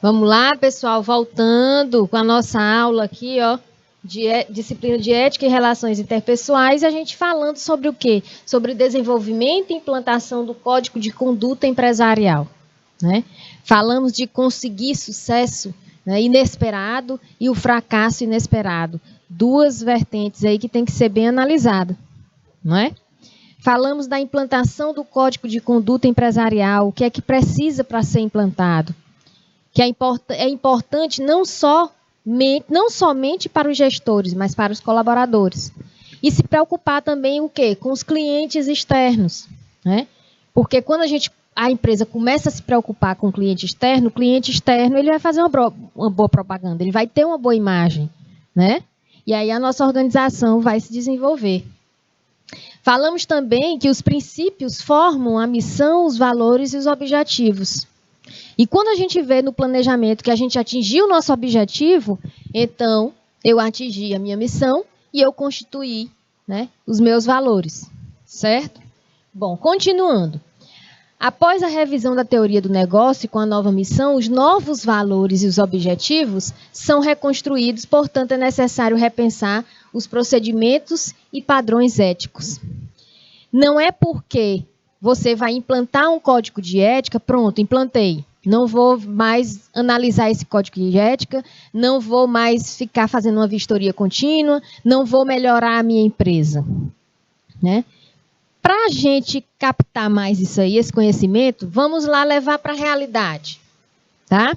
Vamos lá, pessoal, voltando com a nossa aula aqui, ó, de disciplina de ética e relações interpessoais, e a gente falando sobre o quê? Sobre desenvolvimento e implantação do Código de Conduta Empresarial, né? Falamos de conseguir sucesso, né, inesperado e o fracasso inesperado. Duas vertentes aí que tem que ser bem analisada, não é? Falamos da implantação do Código de Conduta Empresarial, o que é que precisa para ser implantado. Que é importante não somente para os gestores, mas para os colaboradores. E se preocupar também o quê? Com os clientes externos, né? Porque quando a empresa começa a se preocupar com o cliente externo ele vai fazer uma boa propaganda, ele vai ter uma boa imagem, né? E aí a nossa organização vai se desenvolver. Falamos também que os princípios formam a missão, os valores e os objetivos. E quando a gente vê no planejamento que a gente atingiu o nosso objetivo, então eu atingi a minha missão e eu constituí, né, os meus valores, certo? Bom, continuando. Após a revisão da teoria do negócio com a nova missão, os novos valores e os objetivos são reconstruídos, portanto é necessário repensar os procedimentos e padrões éticos. Não é porque você vai implantar um código de ética, pronto, implantei. Não vou mais analisar esse código de ética, não vou mais ficar fazendo uma vistoria contínua, não vou melhorar a minha empresa, né? Para a gente captar mais isso aí, esse conhecimento, vamos lá levar para a realidade, tá?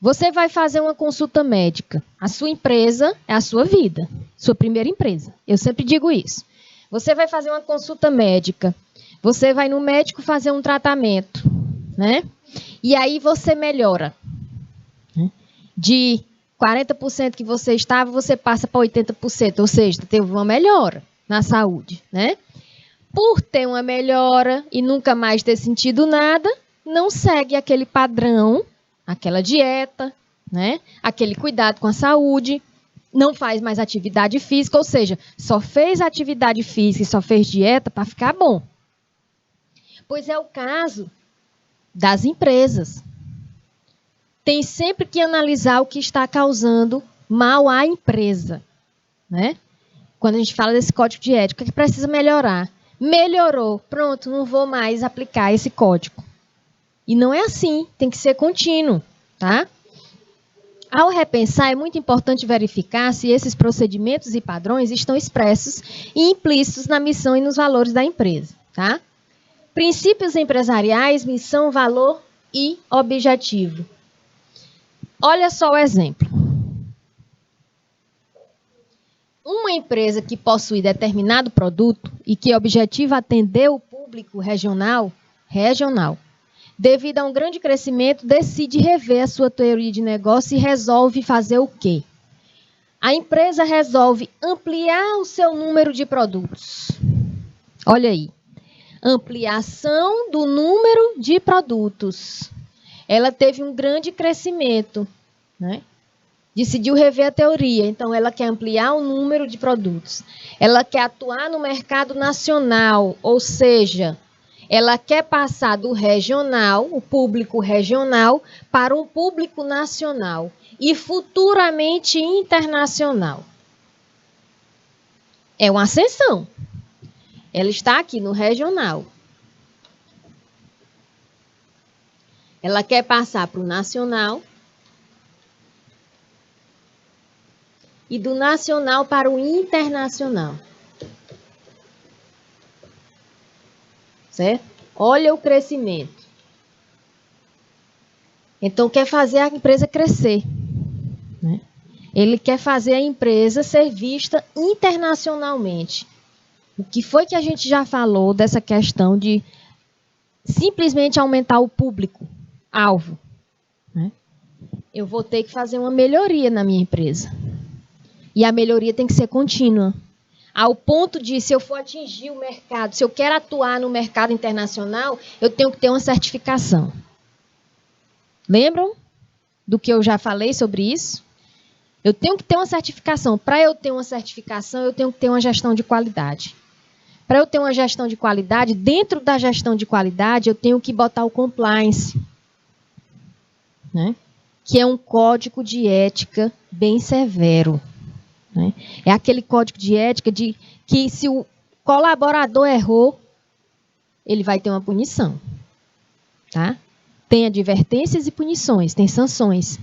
Você vai fazer uma consulta médica. A sua empresa é a sua vida, sua primeira empresa. Eu sempre digo isso. Você vai fazer uma consulta médica. Você vai no médico fazer um tratamento, né? E aí você melhora. De 40% que você estava, você passa para 80%. Ou seja, teve uma melhora na saúde, né? Por ter uma melhora e nunca mais ter sentido nada, não segue aquele padrão, aquela dieta, né? Aquele cuidado com a saúde, não faz mais atividade física, ou seja, só fez atividade física e só fez dieta para ficar bom. Pois é o caso das empresas. Tem sempre que analisar o que está causando mal à empresa, né? Quando a gente fala desse código de ética, que precisa melhorar. Melhorou, pronto, não vou mais aplicar esse código. E não é assim, tem que ser contínuo, tá? Ao repensar, é muito importante verificar se esses procedimentos e padrões estão expressos e implícitos na missão e nos valores da empresa, tá? Princípios empresariais, missão, valor e objetivo. Olha só o exemplo. Uma empresa que possui determinado produto e que objetiva atender o público regional, devido a um grande crescimento, decide rever a sua teoria de negócio e resolve fazer o quê? A empresa resolve ampliar o seu número de produtos. Olha aí. Ampliação do número de produtos. Ela teve um grande crescimento, né? Decidiu rever a teoria, então ela quer ampliar o número de produtos. Ela quer atuar no mercado nacional, ou seja, ela quer passar do regional, o público regional, para um público nacional e futuramente internacional. É uma ascensão. Ela está aqui no regional. Ela quer passar para o nacional e do nacional para o internacional. Certo? Olha o crescimento. Então, quer fazer a empresa crescer, né? Ele quer fazer a empresa ser vista internacionalmente. O que foi que a gente já falou dessa questão de simplesmente aumentar o público-alvo, né? Eu vou ter que fazer uma melhoria na minha empresa. E a melhoria tem que ser contínua. Ao ponto de, se eu for atingir o mercado, se eu quero atuar no mercado internacional, eu tenho que ter uma certificação. Lembram do que eu já falei sobre isso? Eu tenho que ter uma certificação. Para eu ter uma certificação, eu tenho que ter uma gestão de qualidade. Para eu ter uma gestão de qualidade, dentro da gestão de qualidade, eu tenho que botar o compliance, né? que é um código de ética bem severo, né? É aquele código de ética de que se o colaborador errou, ele vai ter uma punição, tá? Tem advertências e punições, tem sanções,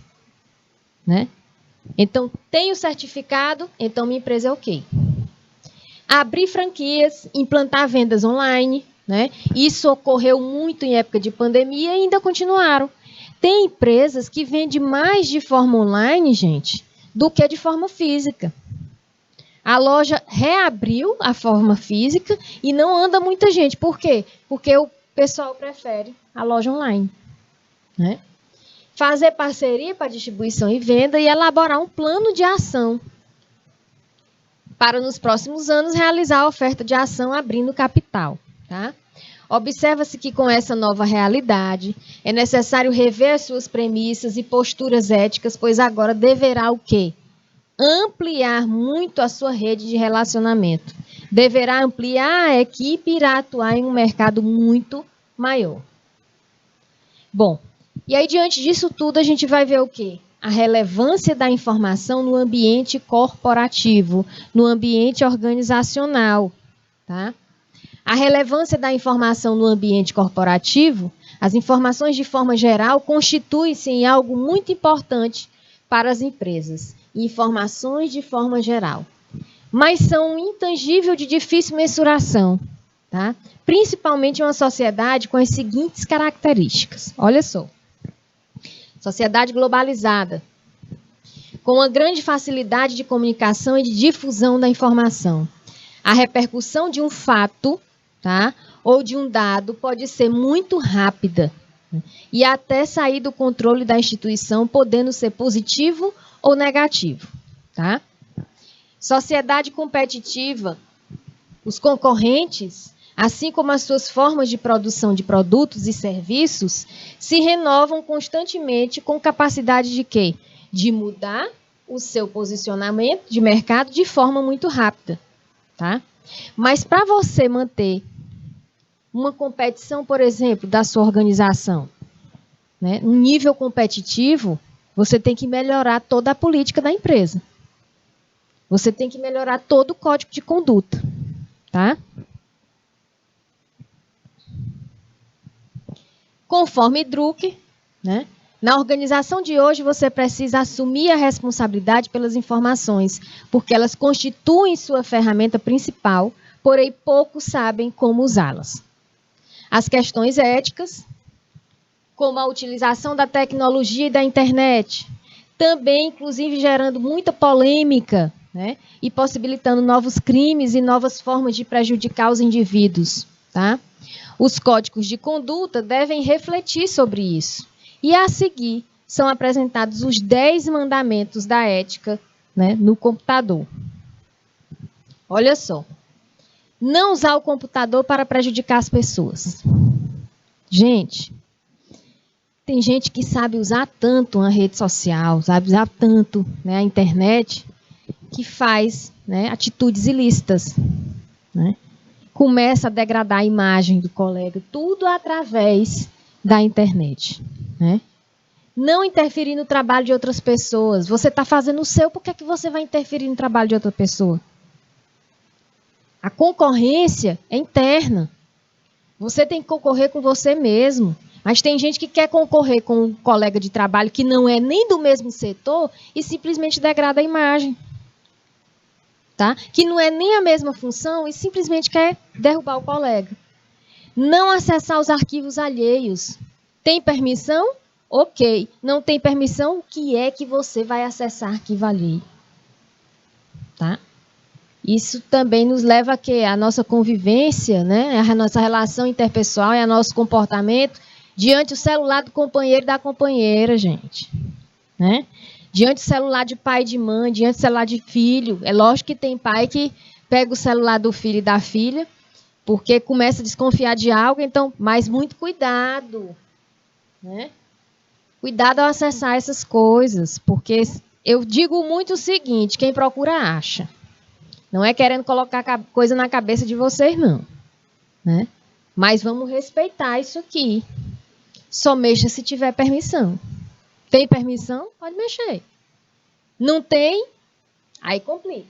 né? Então, tem o certificado, então minha empresa é ok. Abrir franquias, implantar vendas online, né? Isso ocorreu muito em época de pandemia e ainda continuaram. Tem empresas que vendem mais de forma online, gente, do que de forma física. A loja reabriu a forma física e não anda muita gente. Por quê? Porque o pessoal prefere a loja online, né? Fazer parceria para distribuição e venda e elaborar um plano de ação para, nos próximos anos, realizar a oferta de ação abrindo capital, tá? Observa-se que, com essa nova realidade, é necessário rever as suas premissas e posturas éticas, pois agora deverá o quê? Ampliar muito a sua rede de relacionamento. Deverá ampliar a equipe e irá atuar em um mercado muito maior. Bom, e aí, diante disso tudo, a gente vai ver o quê? A relevância da informação no ambiente corporativo, no ambiente organizacional, tá? A relevância da informação no ambiente corporativo, as informações de forma geral, constituem-se em algo muito importante para as empresas. Informações de forma geral. Mas são um intangível de difícil mensuração, tá? Principalmente em uma sociedade com as seguintes características. Olha só. Sociedade globalizada, com uma grande facilidade de comunicação e de difusão da informação. A repercussão de um fato, tá, ou de um dado pode ser muito rápida e até sair do controle da instituição, podendo ser positivo ou negativo, tá? Sociedade competitiva, os concorrentes, assim como as suas formas de produção de produtos e serviços, se renovam constantemente com capacidade de quê? De mudar o seu posicionamento de mercado de forma muito rápida, tá? Mas para você manter uma competição, por exemplo, da sua organização, né, um nível competitivo, você tem que melhorar toda a política da empresa. Você tem que melhorar todo o código de conduta, tá? Conforme Drucker, né, na organização de hoje você precisa assumir a responsabilidade pelas informações, porque elas constituem sua ferramenta principal, porém poucos sabem como usá-las. As questões éticas, como a utilização da tecnologia e da internet, também, inclusive, gerando muita polêmica, né, e possibilitando novos crimes e novas formas de prejudicar os indivíduos, tá? Os códigos de conduta devem refletir sobre isso. E, a seguir, são apresentados os 10 mandamentos da ética, né, no computador. Olha só. Não usar o computador para prejudicar as pessoas. Gente, tem gente que sabe usar tanto uma rede social, sabe usar tanto, né, a internet, que faz, né, atitudes ilícitas, né? Começa a degradar a imagem do colega, tudo através da internet, né? Não interferir no trabalho de outras pessoas. Você está fazendo o seu, por que é que você vai interferir no trabalho de outra pessoa? A concorrência é interna. Você tem que concorrer com você mesmo. Mas tem gente que quer concorrer com um colega de trabalho que não é nem do mesmo setor e simplesmente degrada a imagem. Tá? Que não é nem a mesma função e simplesmente quer derrubar o colega. Não acessar os arquivos alheios. Tem permissão? Ok. Não tem permissão? O que é que você vai acessar arquivo alheio? Tá? Isso também nos leva a quê? A nossa convivência, né? A nossa relação interpessoal e o nosso comportamento diante do celular do companheiro e da companheira, gente. Né? Diante do celular de pai e de mãe, diante do celular de filho. É lógico que tem pai que pega o celular do filho e da filha, porque começa a desconfiar de algo, então, mas muito cuidado. Né? Cuidado ao acessar essas coisas, porque eu digo muito o seguinte, quem procura acha. Não é querendo colocar coisa na cabeça de vocês, não. Né? Mas vamos respeitar isso aqui. Só mexa se tiver permissão. Tem permissão? Pode mexer. Não tem? Aí complica.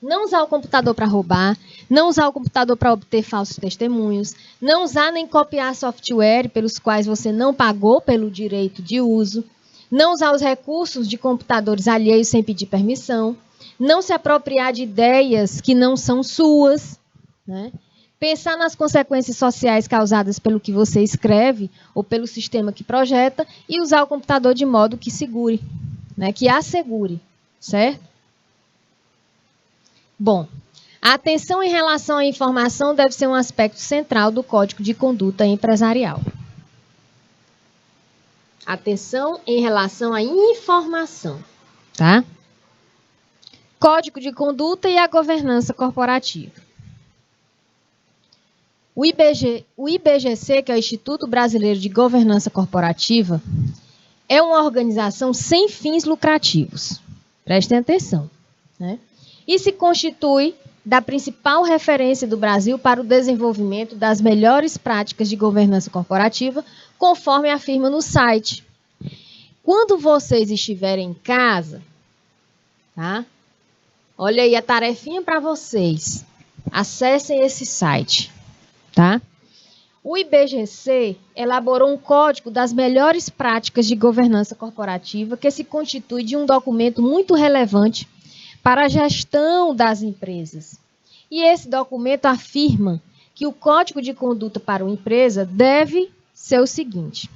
Não usar o computador para roubar, não usar o computador para obter falsos testemunhos, não usar nem copiar software pelos quais você não pagou pelo direito de uso, não usar os recursos de computadores alheios sem pedir permissão, não se apropriar de ideias que não são suas, né? Pensar nas consequências sociais causadas pelo que você escreve ou pelo sistema que projeta e usar o computador de modo que segure, né? Que assegure, certo? Bom, a atenção em relação à informação deve ser um aspecto central do Código de Conduta Empresarial. Atenção em relação à informação, tá? Código de Conduta e a governança corporativa. O IBGC, que é o Instituto Brasileiro de Governança Corporativa, é uma organização sem fins lucrativos. Prestem atenção, né? E se constitui da principal referência do Brasil para o desenvolvimento das melhores práticas de governança corporativa, conforme afirma no site. Quando vocês estiverem em casa, tá? Olha aí a tarefinha para vocês. Acessem esse site, tá? O IBGC elaborou um código das melhores práticas de governança corporativa que se constitui de um documento muito relevante para a gestão das empresas. E esse documento afirma que o Código de Conduta para uma empresa deve ser o seguinte: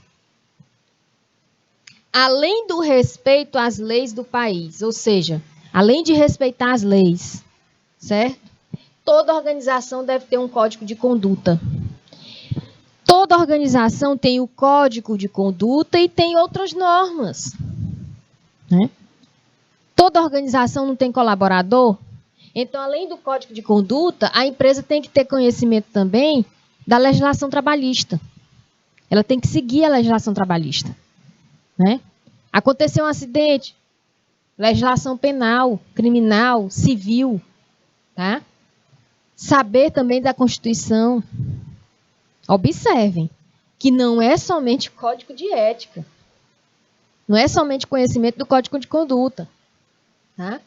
além do respeito às leis do país, ou seja, além de respeitar as leis, certo? Toda organização deve ter um código de conduta. Toda organização tem o código de conduta e tem outras normas, né? Toda organização não tem colaborador? Então, além do código de conduta, a empresa tem que ter conhecimento também da legislação trabalhista. Ela tem que seguir a legislação trabalhista, né? Aconteceu um acidente, legislação penal, criminal, civil, tá? Saber também da Constituição. Observem que não é somente código de ética, não é somente conhecimento do código de conduta, tá?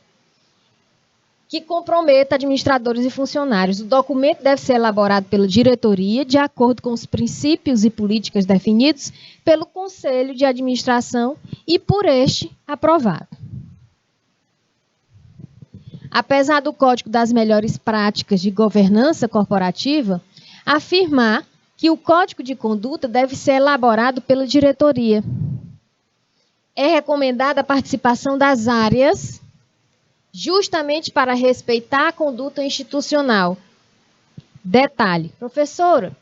Que comprometa administradores e funcionários. O documento deve ser elaborado pela diretoria, de acordo com os princípios e políticas definidos pelo Conselho de Administração e por este aprovado. Apesar do Código das Melhores Práticas de Governança Corporativa afirmar que o Código de Conduta deve ser elaborado pela diretoria, é recomendada a participação das áreas justamente para respeitar a conduta institucional. Detalhe, professora,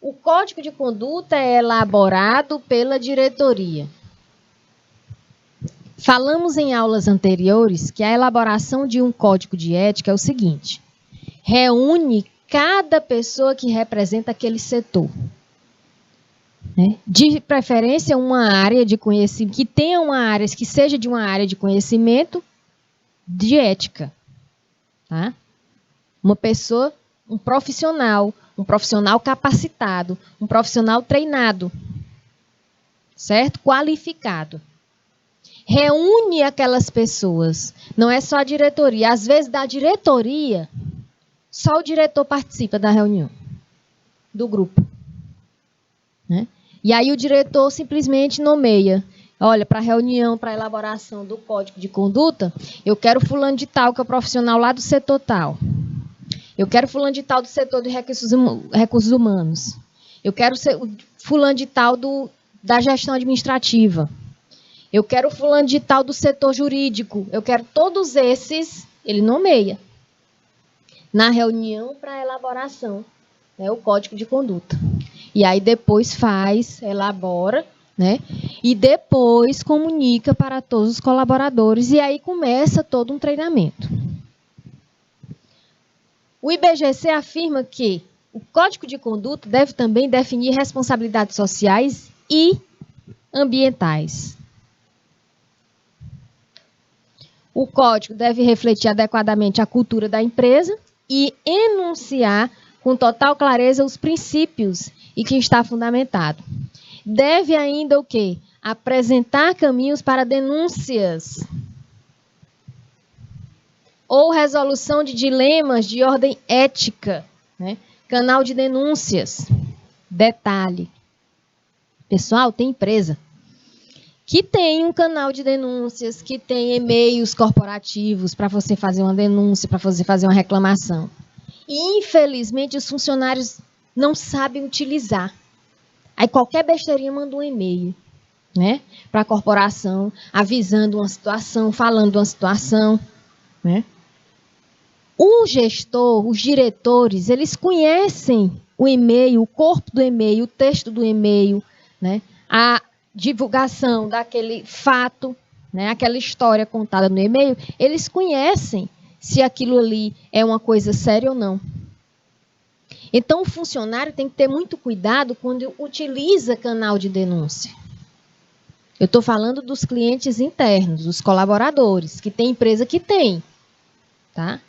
o Código de Conduta é elaborado pela diretoria. Falamos em aulas anteriores que a elaboração de um código de ética é o seguinte: reúne cada pessoa que representa aquele setor, né? De preferência, uma área de conhecimento, que tenha uma área, que seja de uma área de conhecimento de ética, tá? Uma pessoa, um profissional capacitado, um profissional treinado, certo? Qualificado. Reúne aquelas pessoas, não é só a diretoria. Às vezes, da diretoria, só o diretor participa da reunião, do grupo, né? E aí o diretor simplesmente nomeia. Olha, para a reunião, para a elaboração do código de conduta, eu quero fulano de tal, que é o profissional lá do setor tal. Eu quero fulano de tal do setor de recursos humanos. Eu quero fulano de tal da gestão administrativa. Eu quero fulano de tal do setor jurídico. Eu quero todos esses, ele nomeia na reunião para a elaboração, né, o código de conduta. E aí depois elabora, né, e depois comunica para todos os colaboradores, e aí começa todo um treinamento. O IBGC afirma que o código de conduta deve também definir responsabilidades sociais e ambientais. O código deve refletir adequadamente a cultura da empresa e enunciar com total clareza os princípios e que está fundamentado. Deve ainda o quê? apresentar caminhos para denúncias ou resolução de dilemas de ordem ética, né? Canal de denúncias. Detalhe. Pessoal, tem empresa que tem um canal de denúncias, que tem e-mails corporativos para você fazer uma denúncia, para você fazer uma reclamação. E, infelizmente, os funcionários não sabem utilizar. Aí qualquer besteirinha manda um e-mail, né, para a corporação, avisando uma situação, falando uma situação, né? O gestor, os diretores, eles conhecem o e-mail, o corpo do e-mail, o texto do e-mail, né, a divulgação daquele fato, né, aquela história contada no e-mail, eles conhecem se aquilo ali é uma coisa séria ou não. Então, o funcionário tem que ter muito cuidado quando utiliza canal de denúncia. Eu estou falando dos clientes internos, dos colaboradores, que tem empresa que tem, tá?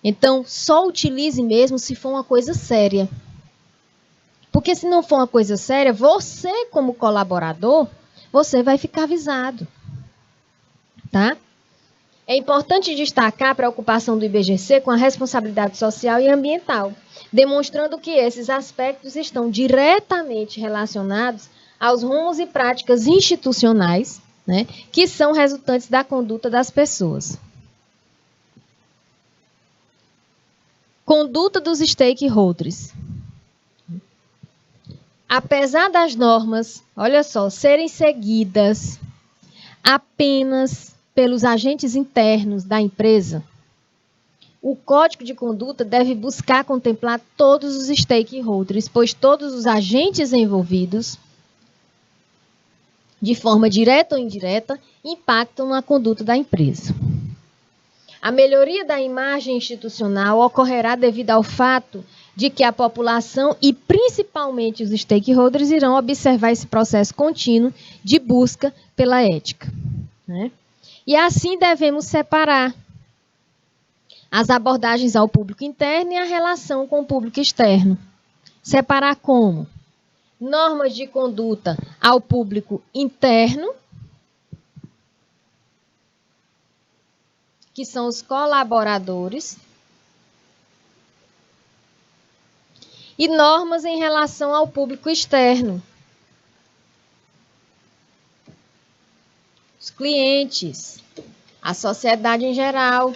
Então, só utilize mesmo se for uma coisa séria. Porque se não for uma coisa séria, você como colaborador, você vai ficar avisado, tá? É importante destacar a preocupação do IBGC com a responsabilidade social e ambiental, demonstrando que esses aspectos estão diretamente relacionados aos rumos e práticas institucionais, né, que são resultantes da conduta das pessoas. Conduta dos stakeholders. Apesar das normas, olha só, serem seguidas apenas pelos agentes internos da empresa, o Código de Conduta deve buscar contemplar todos os stakeholders, pois todos os agentes envolvidos, de forma direta ou indireta, impactam na conduta da empresa. A melhoria da imagem institucional ocorrerá devido ao fato de que a população e principalmente os stakeholders irão observar esse processo contínuo de busca pela ética, né? E assim devemos separar as abordagens ao público interno e a relação com o público externo. Separar como? Normas de conduta ao público interno, que são os colaboradores, e normas em relação ao público externo, os clientes, a sociedade em geral.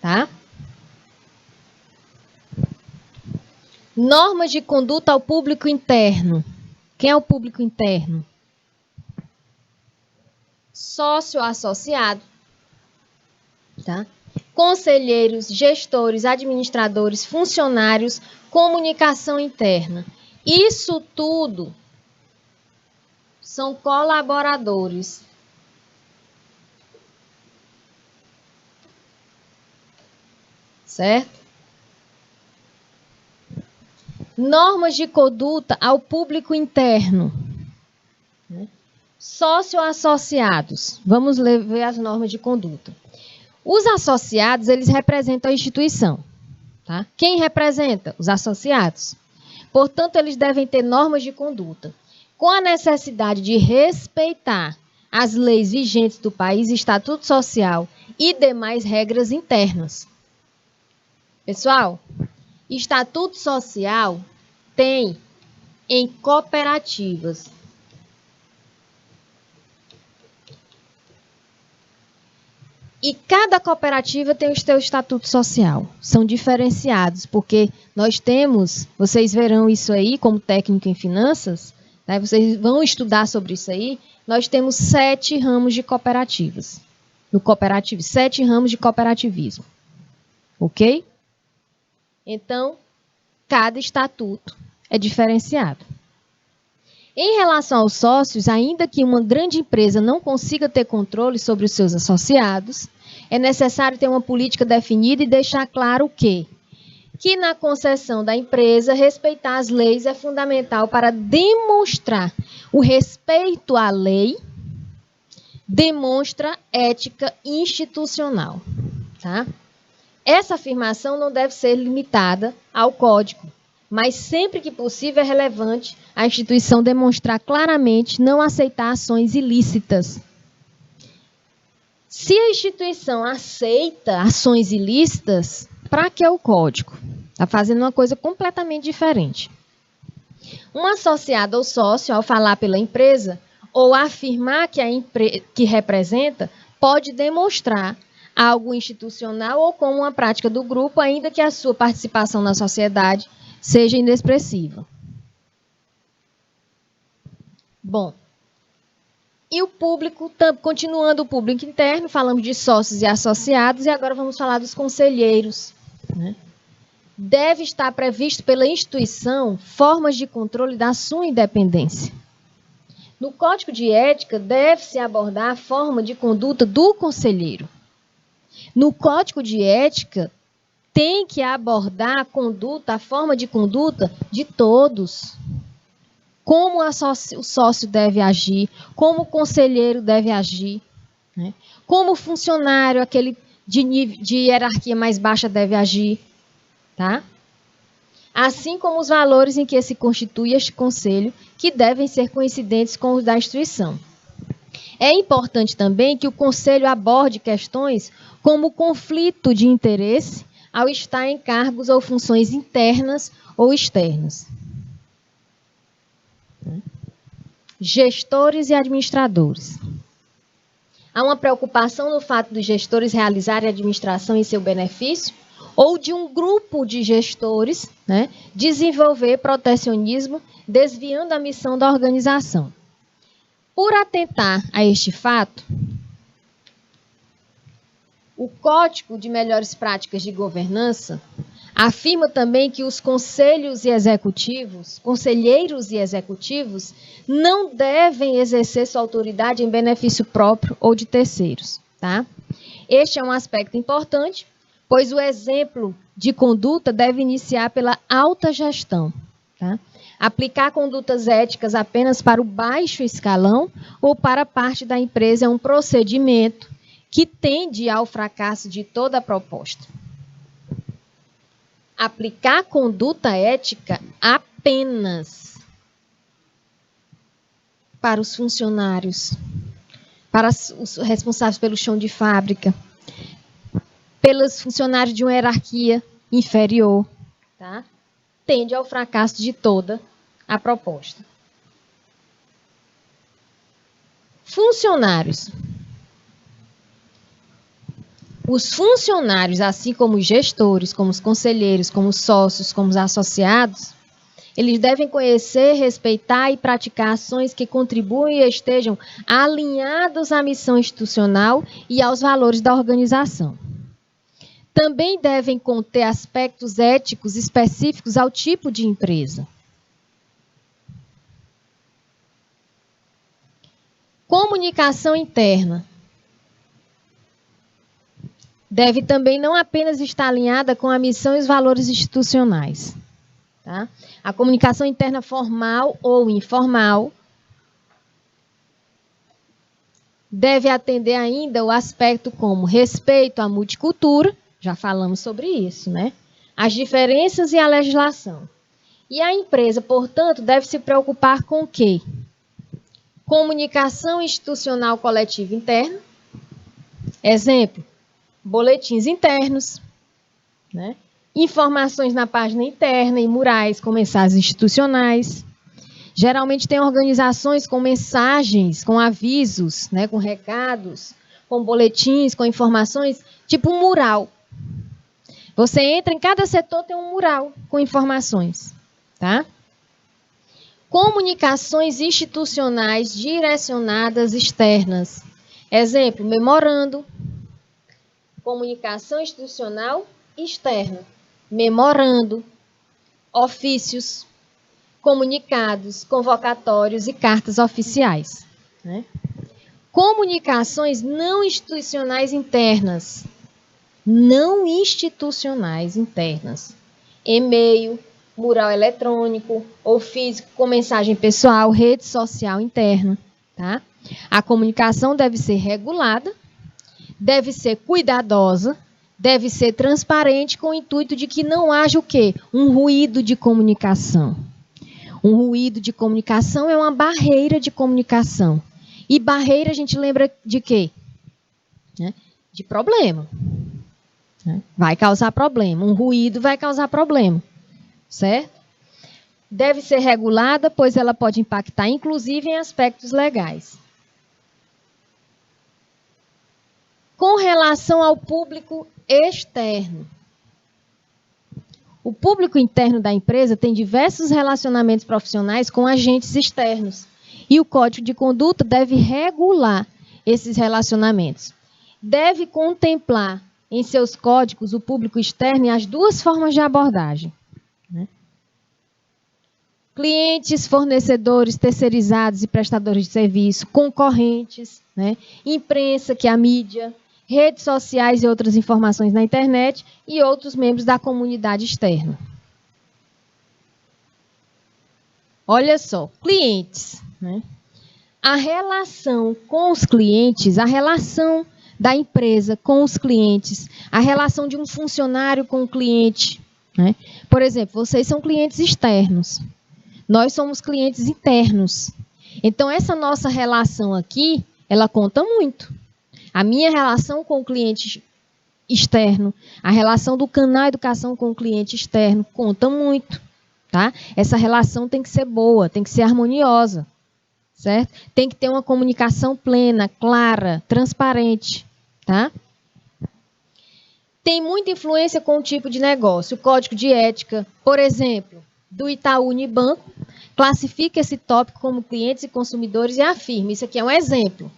Tá? Normas de conduta ao público interno. Quem é o público interno? Sócio associado, tá? Conselheiros, gestores, administradores, funcionários, comunicação interna. Isso tudo são colaboradores. Certo? Normas de conduta ao público interno. Sócio-associados. Vamos ver as normas de conduta. Os associados, eles representam a instituição. Tá? Quem representa? Os associados. Portanto, eles devem ter normas de conduta, com a necessidade de respeitar as leis vigentes do país, estatuto social e demais regras internas. Pessoal, estatuto social tem em cooperativas. E cada cooperativa tem o seu estatuto social. São diferenciados, porque nós temos, vocês verão isso aí como técnico em finanças, né, vocês vão estudar sobre isso aí, nós temos 7 ramos de cooperativas. No cooperativo, 7 ramos de cooperativismo. Ok? Então, cada estatuto é diferenciado. Em relação aos sócios, ainda que uma grande empresa não consiga ter controle sobre os seus associados, é necessário ter uma política definida e deixar claro que na concessão da empresa, respeitar as leis é fundamental para demonstrar o respeito à lei, demonstra ética institucional. Tá? Essa afirmação não deve ser limitada ao código, mas sempre que possível é relevante a instituição demonstrar claramente não aceitar ações ilícitas. Se a instituição aceita ações ilícitas, para que o código? Está fazendo uma coisa completamente diferente. Um associado ou sócio, ao falar pela empresa ou afirmar que a empresa que representa, pode demonstrar algo institucional ou como uma prática do grupo, ainda que a sua participação na sociedade seja inexpressiva. Bom, e o público, continuando o público interno, falamos de sócios e associados, e agora vamos falar dos conselheiros, né? Deve estar previsto pela instituição formas de controle da sua independência. No Código de Ética, deve-se abordar a forma de conduta do conselheiro. No Código de Ética, tem que abordar a conduta, a forma de conduta de todos. Como o sócio deve agir, como o conselheiro deve agir, né? Como o funcionário, aquele de hierarquia mais baixa, deve agir. Tá? Assim como os valores em que se constitui este conselho, que devem ser coincidentes com os da instituição. É importante também que o conselho aborde questões como o conflito de interesse ao estar em cargos ou funções internas ou externas. Gestores e administradores. Há uma preocupação no fato dos gestores realizarem a administração em seu benefício, ou de um grupo de gestores, né, desenvolver protecionismo, desviando a missão da organização. Por atentar a este fato, o Código de Melhores Práticas de Governança afirma também que os conselheiros e executivos não devem exercer sua autoridade em benefício próprio ou de terceiros. Tá? Este é um aspecto importante, pois o exemplo de conduta deve iniciar pela alta gestão. Tá? Aplicar condutas éticas apenas para o baixo escalão ou para parte da empresa é um procedimento que tende ao fracasso de toda a proposta. Aplicar conduta ética apenas para os funcionários, para os responsáveis pelo chão de fábrica, pelos funcionários de uma hierarquia inferior, tá? Tende ao fracasso de toda a proposta. Funcionários. Os funcionários, assim como os gestores, como os conselheiros, como os sócios, como os associados, eles devem conhecer, respeitar e praticar ações que contribuem e estejam alinhados à missão institucional e aos valores da organização. Também devem conter aspectos éticos específicos ao tipo de empresa. Comunicação interna. Deve também não apenas estar alinhada com a missão e os valores institucionais. Tá? A comunicação interna formal ou informal deve atender ainda o aspecto como respeito à multicultura, já falamos sobre isso, né? As diferenças e a legislação. E a empresa, portanto, deve se preocupar com o quê? Comunicação institucional coletiva interna. Exemplo, boletins internos, né? Informações na página interna e murais com mensagens institucionais. Geralmente tem organizações com mensagens, com avisos, né? Com recados, com boletins, com informações, tipo um mural. Você entra, em cada setor tem um mural com informações, tá? Comunicações institucionais direcionadas externas. Exemplo, memorando. Comunicação institucional externa. Memorando, ofícios, comunicados, convocatórios e cartas oficiais. Né? Comunicações não institucionais internas. Não institucionais internas. E-mail, mural eletrônico ou físico com mensagem pessoal, rede social interna. Tá? A comunicação deve ser regulada, deve ser cuidadosa, Deve ser transparente com o intuito de que não haja o quê? Um ruído de comunicação. Um ruído de comunicação é uma barreira de comunicação. E barreira a gente lembra de quê? De problema. Vai causar problema. Um ruído vai causar problema. Certo? Deve ser regulada, pois ela pode impactar, inclusive, em aspectos legais. Com relação ao público externo. O público interno da empresa tem diversos relacionamentos profissionais com agentes externos. E o Código de Conduta deve regular esses relacionamentos. Deve contemplar em seus códigos o público externo e as duas formas de abordagem. Clientes, fornecedores, terceirizados e prestadores de serviço, concorrentes, imprensa, que é a mídia, redes sociais e outras informações na internet e outros membros da comunidade externa. Olha só, clientes. A relação com os clientes, a relação da empresa com os clientes, a relação de um funcionário com o cliente. Por exemplo, vocês são clientes externos. Nós somos clientes internos. Então, essa nossa relação aqui, ela conta muito. A minha relação com o cliente externo, a relação do canal Educação com o cliente externo, conta muito. Tá? Essa relação tem que ser boa, tem que ser harmoniosa. Certo? Tem que ter uma comunicação plena, clara, transparente. Tá? Tem muita influência com o tipo de negócio. O Código de Ética, por exemplo, do Itaú Unibanco, classifica esse tópico como clientes e consumidores e afirma. Isso aqui é um exemplo,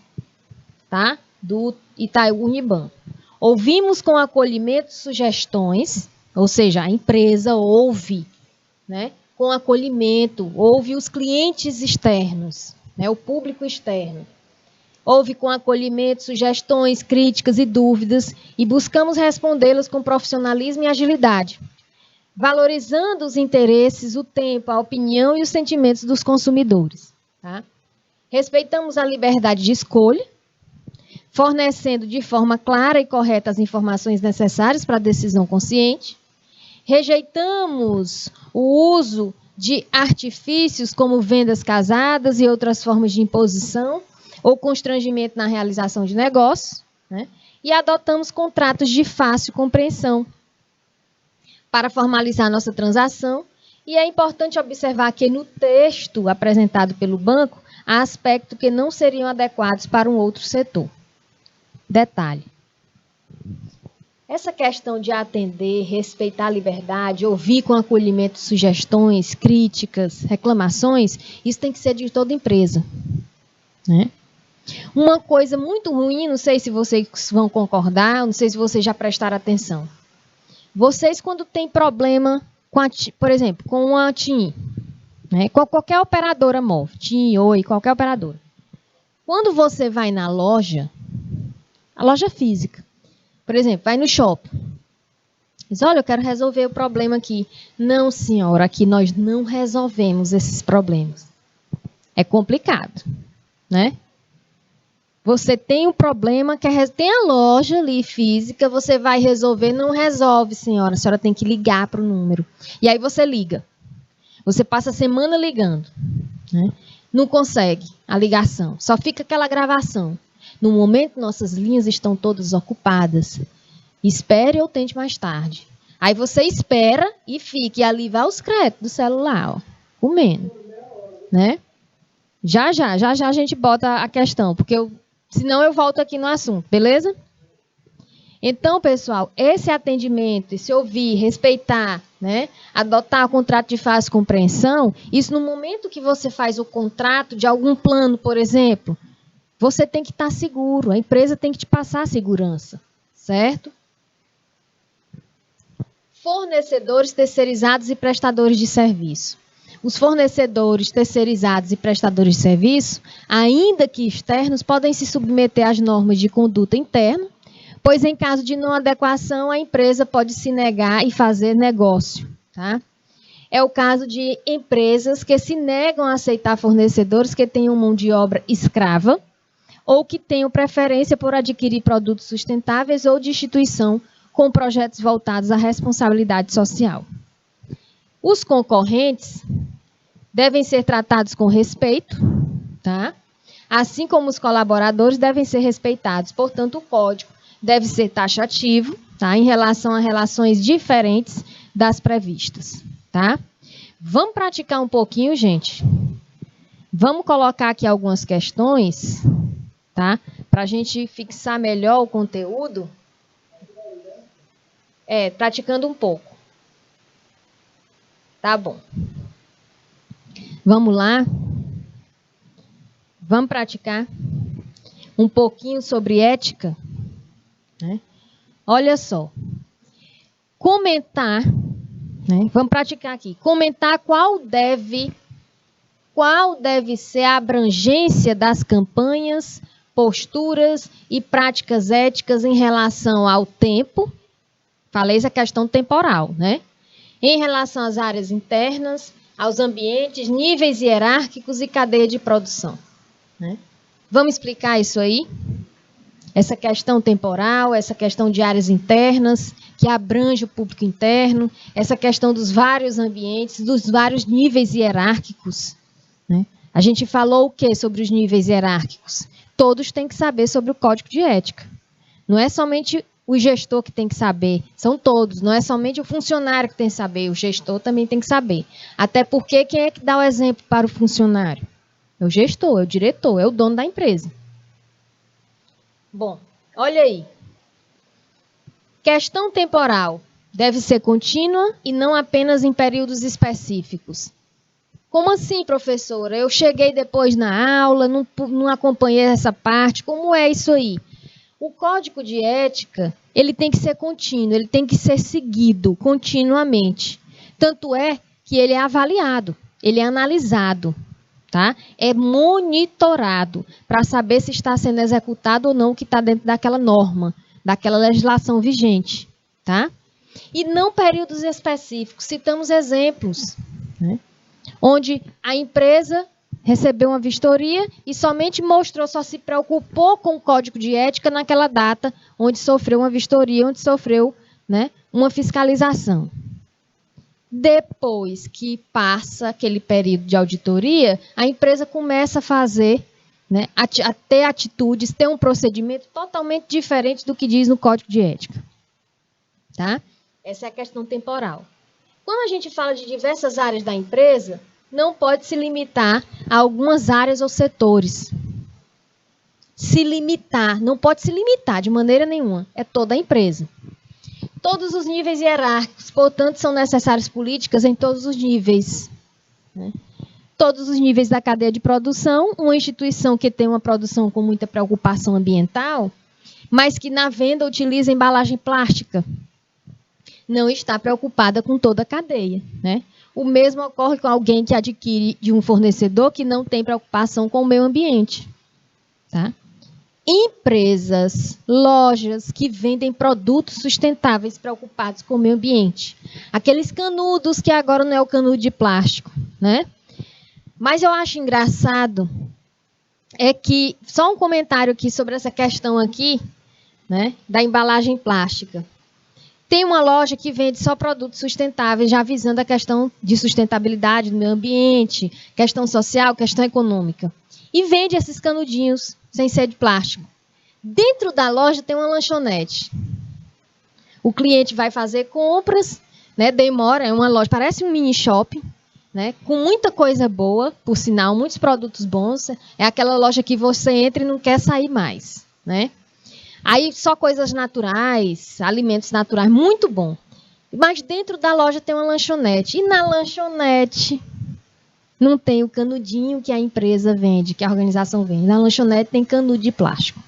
tá? Do Itaú Unibanco. Ouvimos com acolhimento sugestões, ou seja, a empresa ouve, com acolhimento, ouve os clientes externos, o público externo. Ouve com acolhimento sugestões, críticas e dúvidas e buscamos respondê-las com profissionalismo e agilidade, valorizando os interesses, o tempo, a opinião e os sentimentos dos consumidores. Tá? Respeitamos a liberdade de escolha, fornecendo de forma clara e correta as informações necessárias para a decisão consciente. Rejeitamos o uso de artifícios como vendas casadas e outras formas de imposição ou constrangimento na realização de negócios. E adotamos contratos de fácil compreensão para formalizar nossa transação. E é importante observar que no texto apresentado pelo banco, há aspectos que não seriam adequados para um outro setor. Detalhe. Essa questão de atender, respeitar a liberdade, ouvir com acolhimento sugestões, críticas, reclamações, isso tem que ser de toda empresa. Uma coisa muito ruim, não sei se vocês vão concordar, não sei se vocês já prestaram atenção. Vocês, quando tem problema, por exemplo, com uma TIM, com qualquer operadora móvel, TIM, Oi, qualquer operadora. Quando você vai na loja, a loja física, por exemplo, vai no shopping, diz, olha, eu quero resolver o problema aqui. Não, senhora, aqui nós não resolvemos esses problemas. É complicado, Você tem um problema, tem a loja ali física, você vai resolver, não resolve, senhora. A senhora tem que ligar para o número. E aí você liga. Você passa a semana ligando. Não consegue a ligação. Só fica aquela gravação. No momento, nossas linhas estão todas ocupadas. Espere ou tente mais tarde. Aí você espera e fica. E ali vai os créditos do celular, comendo. Já a gente bota a questão, porque senão eu volto aqui no assunto, beleza? Então, pessoal, esse atendimento, esse ouvir, respeitar, adotar o contrato de fácil compreensão, isso no momento que você faz o contrato de algum plano, por exemplo, você tem que estar seguro, a empresa tem que te passar a segurança, certo? Fornecedores, terceirizados e prestadores de serviço. Os fornecedores, terceirizados e prestadores de serviço, ainda que externos, podem se submeter às normas de conduta interna, pois em caso de não adequação, a empresa pode se negar e fazer negócio. Tá? É o caso de empresas que se negam a aceitar fornecedores que tenham mão de obra escrava ou que tenham preferência por adquirir produtos sustentáveis ou de instituição com projetos voltados à responsabilidade social. Os concorrentes devem ser tratados com respeito, tá? Assim como os colaboradores devem ser respeitados. Portanto, o código deve ser taxativo, tá? Em relação a relações diferentes das previstas, tá? Vamos praticar um pouquinho, gente? Vamos colocar aqui algumas questões, tá? Para a gente fixar melhor o conteúdo. Praticando um pouco. Tá bom. Vamos lá. Vamos praticar um pouquinho sobre ética, né? Olha só. Comentar, né? Vamos praticar aqui. Comentar qual deve ser a abrangência das campanhas, posturas e práticas éticas em relação ao tempo. Falei essa questão temporal, né? Em relação às áreas internas, aos ambientes, níveis hierárquicos e cadeia de produção, né? Vamos explicar isso aí? Essa questão temporal, essa questão de áreas internas, que abrange o público interno, essa questão dos vários ambientes, dos vários níveis hierárquicos, né? A gente falou o que sobre os níveis hierárquicos? Todos têm que saber sobre o código de ética. Não é somente o gestor que tem que saber, são todos. Não é somente o funcionário que tem que saber, o gestor também tem que saber. Até porque quem é que dá o exemplo para o funcionário? É o gestor, é o diretor, é o dono da empresa. Bom, olha aí. Questão temporal deve ser contínua e não apenas em períodos específicos. Como assim, professora? Eu cheguei depois na aula, não acompanhei essa parte. Como é isso aí? O código de ética, ele tem que ser contínuo, ele tem que ser seguido continuamente. Tanto é que ele é avaliado, ele é analisado, tá? É monitorado para saber se está sendo executado ou não o que está dentro daquela norma, daquela legislação vigente, tá? E não períodos específicos. Citamos exemplos, né? Onde a empresa recebeu uma vistoria e somente mostrou, só se preocupou com o código de ética naquela data onde sofreu uma vistoria, onde sofreu, né, uma fiscalização. Depois que passa aquele período de auditoria, a empresa começa a fazer, né, a ter atitudes, ter um procedimento totalmente diferente do que diz no código de ética. Tá? Essa é a questão temporal. Quando a gente fala de diversas áreas da empresa, não pode se limitar a algumas áreas ou setores. Se limitar, não pode se limitar de maneira nenhuma. É toda a empresa. Todos os níveis hierárquicos, portanto, são necessárias políticas em todos os níveis, né? Todos os níveis da cadeia de produção, uma instituição que tem uma produção com muita preocupação ambiental, mas que na venda utiliza embalagem plástica, não está preocupada com toda a cadeia, né? O mesmo ocorre com alguém que adquire de um fornecedor que não tem preocupação com o meio ambiente, tá? Empresas, lojas que vendem produtos sustentáveis preocupados com o meio ambiente. Aqueles canudos que agora não é o canudo de plástico, né? Mas eu acho engraçado é que, só um comentário aqui sobre essa questão aqui, né, da embalagem plástica. Tem uma loja que vende só produtos sustentáveis, já visando a questão de sustentabilidade do meio ambiente, questão social, questão econômica. E vende esses canudinhos sem ser de plástico. Dentro da loja tem uma lanchonete. O cliente vai fazer compras, né, demora, é uma loja, parece um mini shopping, né, com muita coisa boa, por sinal, muitos produtos bons. É aquela loja que você entra e não quer sair mais, né? Aí só coisas naturais, alimentos naturais, muito bom. Mas dentro da loja tem uma lanchonete. E na lanchonete não tem o canudinho que a empresa vende, que a organização vende. Na lanchonete tem canudo de plástico,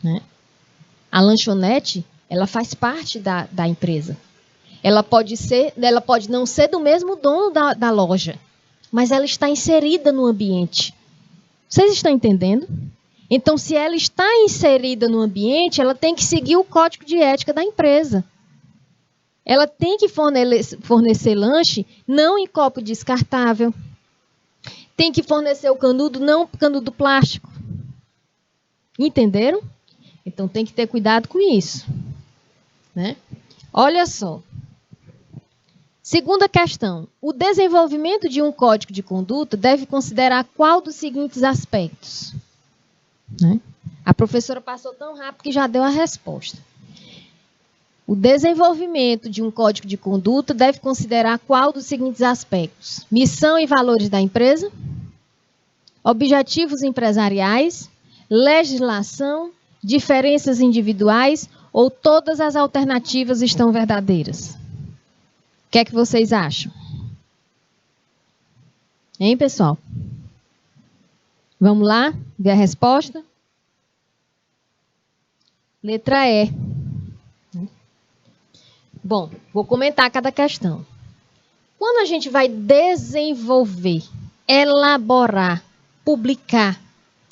né? A lanchonete, ela faz parte da empresa. Ela pode não ser do mesmo dono da loja, mas ela está inserida no ambiente. Vocês estão entendendo? Então, se ela está inserida no ambiente, ela tem que seguir o código de ética da empresa. Ela tem que fornecer lanche não em copo descartável. Tem que fornecer o canudo, não canudo plástico. Entenderam? Então, tem que ter cuidado com isso, né? Olha só. Segunda questão. O desenvolvimento de um código de conduta deve considerar qual dos seguintes aspectos? Né? A professora passou tão rápido que já deu a resposta. O desenvolvimento de um código de conduta deve considerar qual dos seguintes aspectos? Missão e valores da empresa, objetivos empresariais, legislação, diferenças individuais ou todas as alternativas estão verdadeiras? O que é que vocês acham? Hein, pessoal? Vamos lá ver a resposta? Letra E. Bom, vou comentar cada questão. Quando a gente vai desenvolver, elaborar, publicar,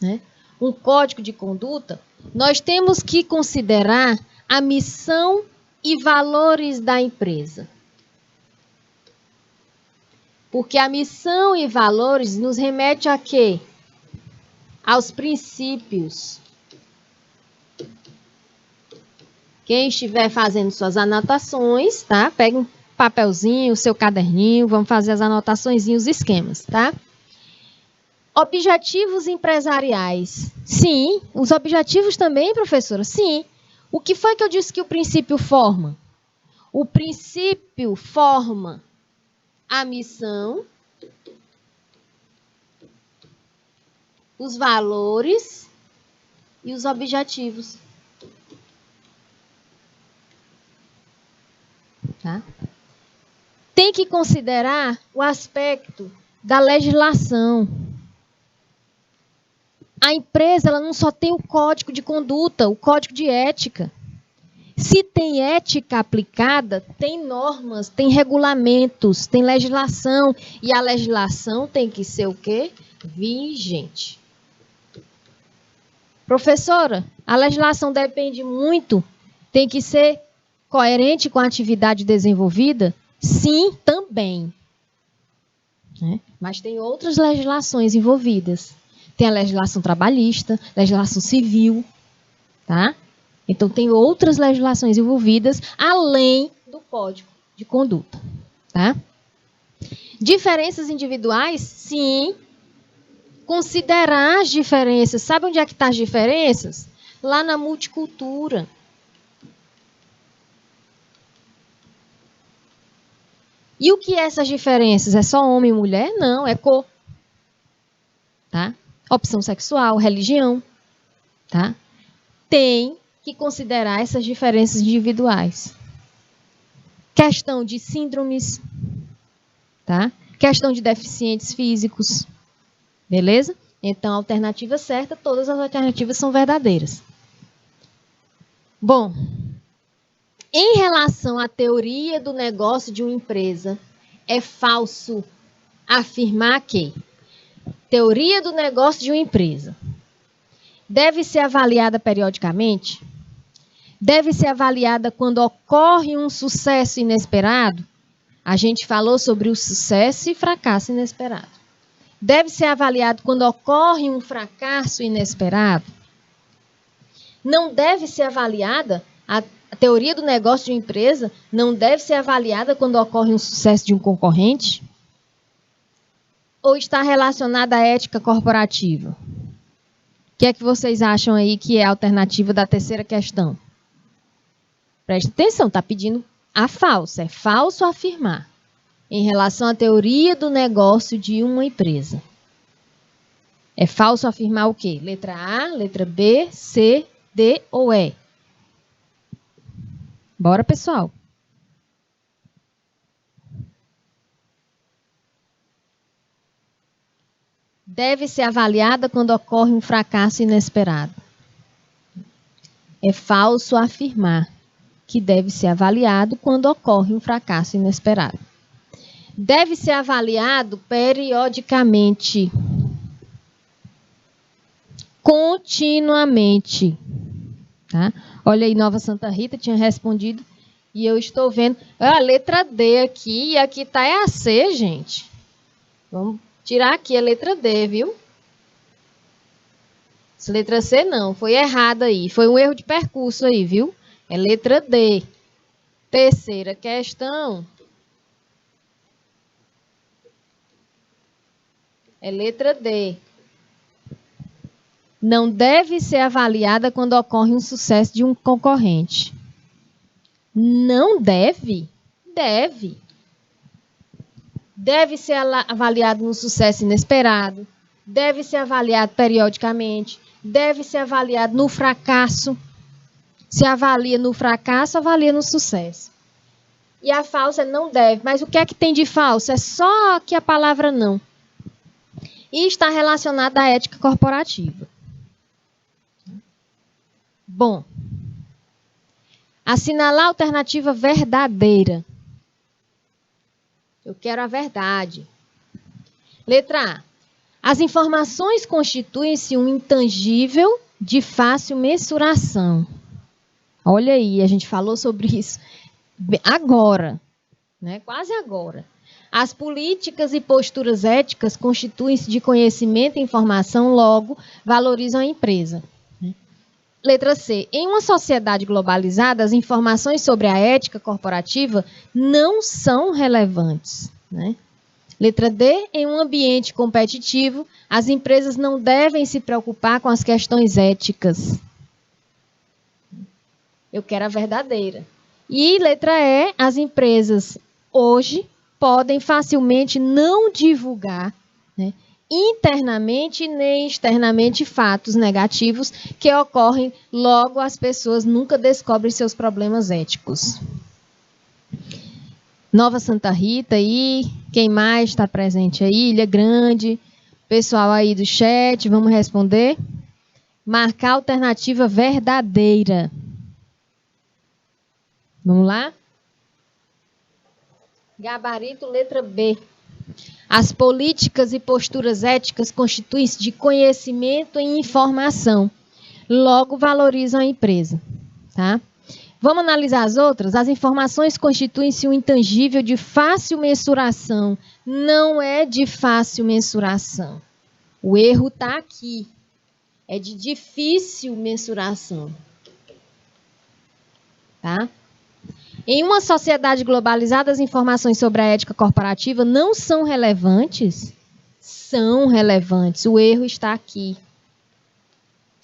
né, um código de conduta, nós temos que considerar a missão e valores da empresa. Porque a missão e valores nos remete a quê? Aos princípios. Quem estiver fazendo suas anotações, tá? Pega um papelzinho, o seu caderninho, vamos fazer as anotações e os esquemas, tá? Objetivos empresariais. Sim. Os objetivos também, professora? Sim. O que foi que eu disse que o princípio forma? O princípio forma a missão, os valores e os objetivos. Tá? Tem que considerar o aspecto da legislação. A empresa ela não só tem o código de conduta, o código de ética. Se tem ética aplicada, tem normas, tem regulamentos, tem legislação. E a legislação tem que ser o quê? Vigente. Professora, a legislação depende muito, tem que ser coerente com a atividade desenvolvida? Sim, também. Mas tem outras legislações envolvidas. Tem a legislação trabalhista, legislação civil, tá? Então, tem outras legislações envolvidas, além do código de conduta, tá? Diferenças individuais, sim. Considerar as diferenças. Sabe onde é que estão as diferenças? Lá na multicultura. E o que é essas diferenças? É só homem e mulher? Não, é cor. Tá? Opção sexual, religião. Tá? Tem que considerar essas diferenças individuais. Questão de síndromes. Tá? Questão de deficientes físicos. Beleza? Então, a alternativa certa, todas as alternativas são verdadeiras. Bom, em relação à teoria do negócio de uma empresa, é falso afirmar que teoria do negócio de uma empresa deve ser avaliada periodicamente? Deve ser avaliada quando ocorre um sucesso inesperado? A gente falou sobre o sucesso e fracasso inesperado. Deve ser avaliado quando ocorre um fracasso inesperado? Não deve ser avaliada, a teoria do negócio de uma empresa não deve ser avaliada quando ocorre um sucesso de um concorrente? Ou está relacionada à ética corporativa? O que é que vocês acham aí que é a alternativa da terceira questão? Preste atenção, está pedindo a falsa. É falso afirmar. Em relação à teoria do negócio de uma empresa. É falso afirmar o quê? Letra A, letra B, C, D ou E? Bora, pessoal. Deve ser avaliada quando ocorre um fracasso inesperado. É falso afirmar que deve ser avaliado quando ocorre um fracasso inesperado. Deve ser avaliado periodicamente. Continuamente. Tá? Olha aí, Nova Santa Rita tinha respondido. E eu estou vendo a letra D aqui. E aqui está a C, gente. Vamos tirar aqui a letra D, viu? Essa letra C não, foi errada aí. Foi um erro de percurso aí, viu? É letra D. Terceira questão. É letra D. Não deve ser avaliada quando ocorre um sucesso de um concorrente. Não deve? Deve. Deve ser avaliado no sucesso inesperado. Deve ser avaliado periodicamente. Deve ser avaliado no fracasso. Se avalia no fracasso, avalia no sucesso. E a falsa não deve. Mas o que é que tem de falso? É só aqui a palavra não. E está relacionada à ética corporativa. Bom. Assinalar a alternativa verdadeira. Eu quero a verdade. Letra A. As informações constituem-se um intangível de fácil mensuração. Olha aí, a gente falou sobre isso agora, né? Quase agora. As políticas e posturas éticas constituem-se de conhecimento e informação, logo valorizam a empresa. Letra C. Em uma sociedade globalizada, as informações sobre a ética corporativa não são relevantes, né? Letra D. Em um ambiente competitivo, as empresas não devem se preocupar com as questões éticas. Eu quero a verdadeira. E letra E. As empresas hoje podem facilmente não divulgar, né, internamente nem externamente fatos negativos que ocorrem, logo as pessoas nunca descobrem seus problemas éticos. Nova Santa Rita aí, quem mais está presente aí? Ilha Grande, pessoal aí do chat, vamos responder? Marcar a alternativa verdadeira. Vamos lá? Gabarito, letra B. As políticas e posturas éticas constituem-se de conhecimento e informação. Logo, valorizam a empresa. Tá? Vamos analisar as outras? As informações constituem-se um intangível de fácil mensuração. Não é de fácil mensuração. O erro está aqui. É de difícil mensuração. Tá? Em uma sociedade globalizada, as informações sobre a ética corporativa não são relevantes? São relevantes. O erro está aqui.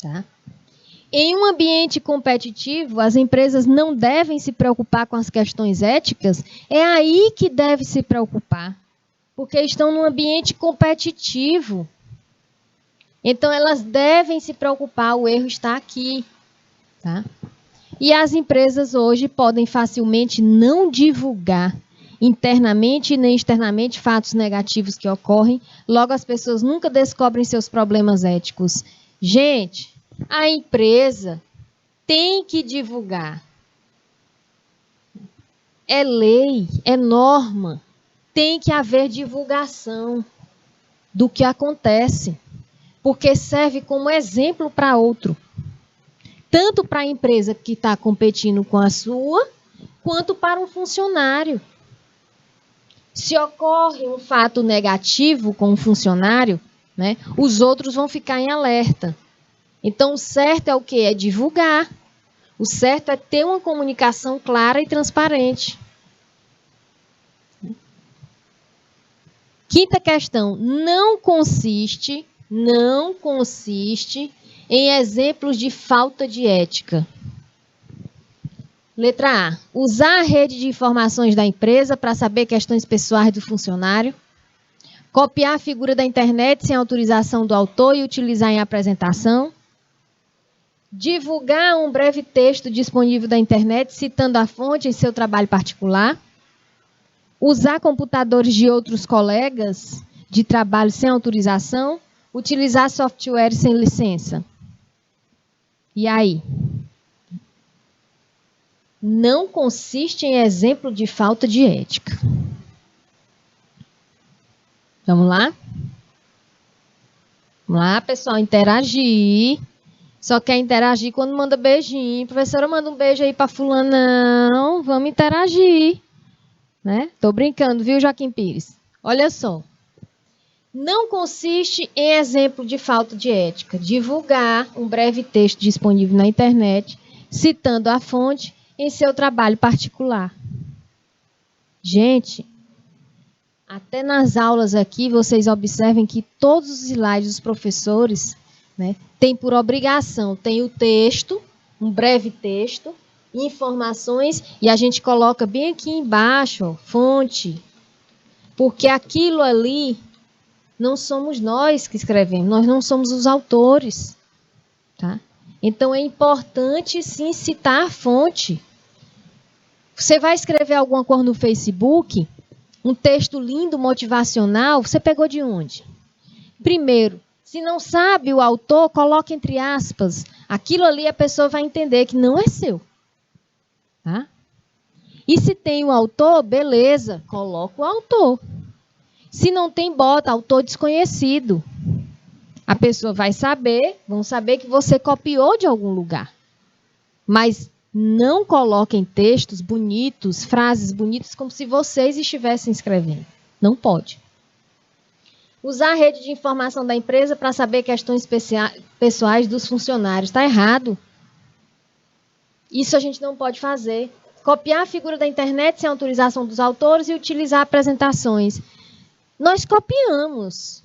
Tá? Em um ambiente competitivo, as empresas não devem se preocupar com as questões éticas? É aí que deve se preocupar. Porque estão num ambiente competitivo. Então, elas devem se preocupar. O erro está aqui. Tá? E as empresas hoje podem facilmente não divulgar internamente nem externamente fatos negativos que ocorrem, logo as pessoas nunca descobrem seus problemas éticos. Gente, a empresa tem que divulgar. É lei, é norma. Tem que haver divulgação do que acontece, porque serve como exemplo para outro. Tanto para a empresa que está competindo com a sua, quanto para um funcionário. Se ocorre um fato negativo com um funcionário, né, os outros vão ficar em alerta. Então, o certo é o quê? É divulgar. O certo é ter uma comunicação clara e transparente. Quinta questão. Não consiste em exemplos de falta de ética. Letra A. Usar a rede de informações da empresa para saber questões pessoais do funcionário. Copiar a figura da internet sem autorização do autor e utilizar em apresentação. Divulgar um breve texto disponível da internet citando a fonte em seu trabalho particular. Usar computadores de outros colegas de trabalho sem autorização. Utilizar software sem licença. E aí? Não consiste em exemplo de falta de ética. Vamos lá? Vamos lá, pessoal, interagir. Só quer interagir quando manda beijinho. Professora, manda um beijo aí para fulana. Não, vamos interagir. Né? Tô brincando, viu, Joaquim Pires? Olha só. não consiste em exemplo de falta de ética. Divulgar um breve texto disponível na internet, citando a fonte em seu trabalho particular. Gente, até nas aulas aqui, vocês observem que todos os slides dos professores, né, têm por obrigação, tem o texto, um breve texto, informações, e a gente coloca bem aqui embaixo, ó, fonte, porque aquilo ali não somos nós que escrevemos, nós não somos os autores, tá? Então é importante sim citar a fonte. Você vai escrever alguma coisa no Facebook, um texto lindo, motivacional, você pegou de onde? Primeiro, se não sabe o autor, coloque entre aspas. Aquilo ali a pessoa vai entender que não é seu. Tá? E se tem o autor, beleza, coloca o autor. Se não tem, bota autor desconhecido. A pessoa vai saber, vão saber que você copiou de algum lugar. Mas não coloquem textos bonitos, frases bonitas, como se vocês estivessem escrevendo. Não pode. Usar a rede de informação da empresa para saber questões pessoais dos funcionários. Está errado. Isso a gente não pode fazer. Copiar a figura da internet sem autorização dos autores e utilizar apresentações. Nós copiamos.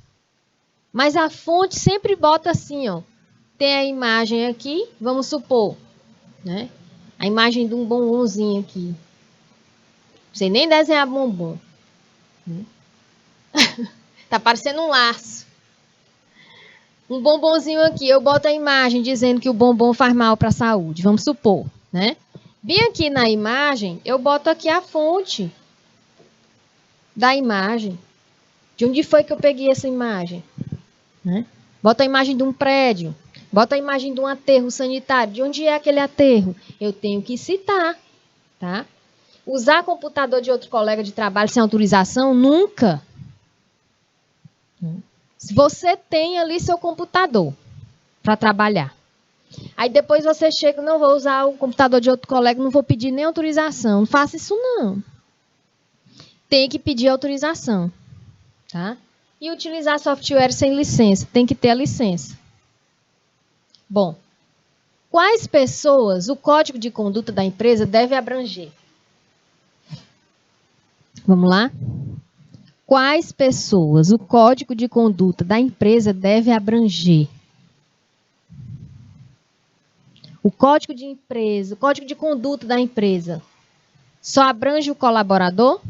Mas a fonte sempre bota assim, ó. Tem a imagem aqui, vamos supor, né? A imagem de um bombonzinho aqui. Não sei nem desenhar bombom. Tá parecendo um laço. Um bombonzinho aqui, eu boto a imagem dizendo que o bombom faz mal para a saúde, vamos supor, né? Bem aqui na imagem, eu boto aqui a fonte da imagem. De onde foi que eu peguei essa imagem? Né? Bota a imagem de um prédio. Bota a imagem de um aterro sanitário. De onde é aquele aterro? Eu tenho que citar. Tá? Usar computador de outro colega de trabalho sem autorização? Nunca. Se você tem ali seu computador para trabalhar. Aí depois você chega, não vou usar o computador de outro colega, não vou pedir nem autorização. Não faça isso não. Tem que pedir autorização. Tá? E utilizar software sem licença. Tem que ter a licença. Bom, quais pessoas o código de conduta da empresa deve abranger? Vamos lá? Quais pessoas o código de conduta da empresa deve abranger? O código de empresa, o código de conduta da empresa, só abrange o colaborador?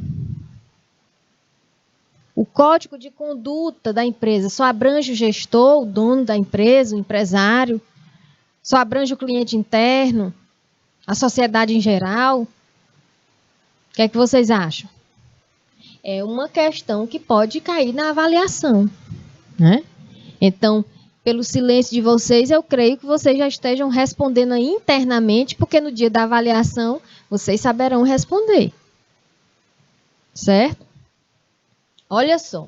O código de conduta da empresa só abrange o gestor, o dono da empresa, o empresário? Só abrange o cliente interno? A sociedade em geral? O que é que vocês acham? É uma questão que pode cair na avaliação, né? Então, pelo silêncio de vocês, eu creio que vocês já estejam respondendo aí internamente, porque no dia da avaliação, vocês saberão responder. Certo? Olha só.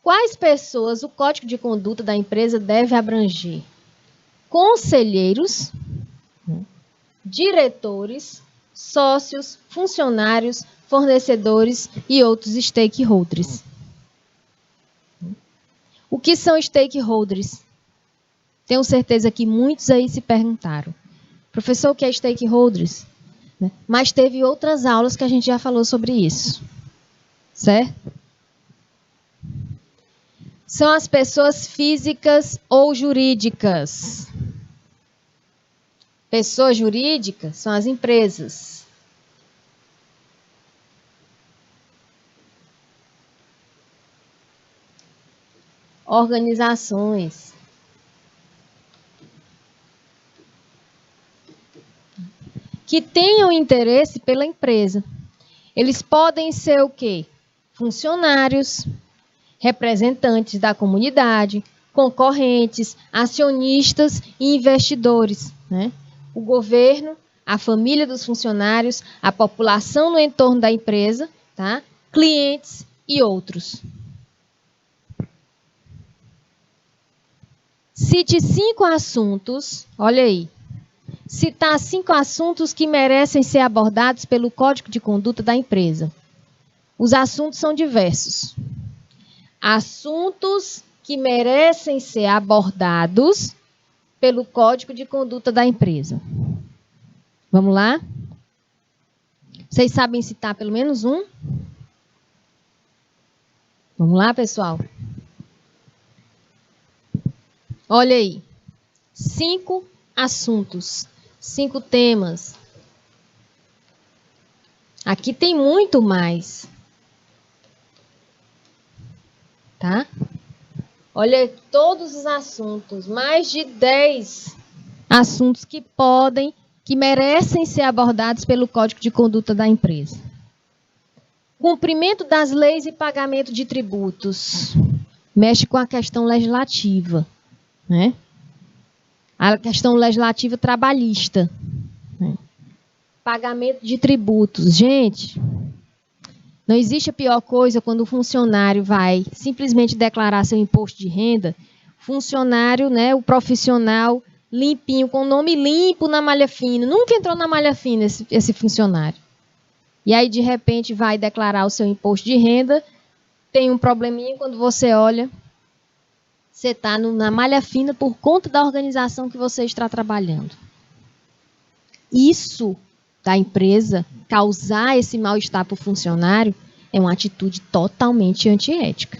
Quais pessoas o código de conduta da empresa deve abranger? Conselheiros, diretores, sócios, funcionários, fornecedores e outros stakeholders. O que são stakeholders? Tenho certeza que muitos aí se perguntaram. Professor, o que é stakeholders? Mas teve outras aulas que a gente já falou sobre isso. Certo? São as pessoas físicas ou jurídicas. Pessoas jurídicas são as empresas. Organizações. Que tenham interesse pela empresa. Eles podem ser o quê? Funcionários, representantes da comunidade, concorrentes, acionistas e investidores, né? O governo, a família dos funcionários, a população no entorno da empresa, tá? Clientes e outros. Cite 5 assuntos, olha aí. Citar 5 assuntos que merecem ser abordados pelo Código de Conduta da empresa. Os assuntos são diversos. Assuntos que merecem ser abordados pelo Código de Conduta da empresa. Vamos lá? Vocês sabem citar pelo menos um? Vamos lá, pessoal? Olha aí. 5 assuntos, 5 temas. Aqui tem muito mais. Tá? Olha todos os assuntos, mais de 10 assuntos que merecem ser abordados pelo Código de Conduta da empresa. Cumprimento das leis e pagamento de tributos. Mexe com a questão legislativa, né? A questão legislativa trabalhista. Né? Pagamento de tributos. Gente, não existe a pior coisa quando o funcionário vai simplesmente declarar seu imposto de renda. Funcionário, né, o profissional limpinho, com o nome limpo na malha fina. Nunca entrou na malha fina esse funcionário. E aí, de repente, vai declarar o seu imposto de renda. Tem um probleminha quando você olha. Você está na malha fina por conta da organização que você está trabalhando. Isso da empresa causar esse mal-estar para o funcionário é uma atitude totalmente antiética.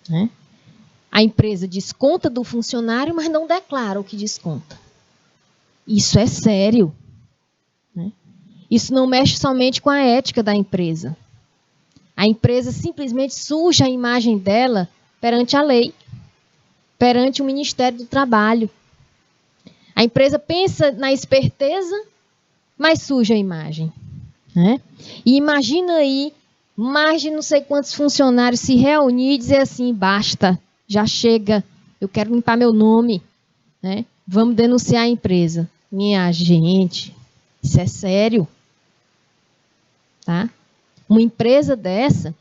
Né? A empresa desconta do funcionário, mas não declara o que desconta. Isso é sério. Né? Isso não mexe somente com a ética da empresa. A empresa simplesmente suja a imagem dela perante a lei, perante o Ministério do Trabalho. A empresa pensa na esperteza, mas suja a imagem. Né? E imagina aí, mais de não sei quantos funcionários se reunir e dizer assim, basta, já chega, eu quero limpar meu nome. Né? Vamos denunciar a empresa. Minha gente, isso é sério. Tá? Uma empresa dessa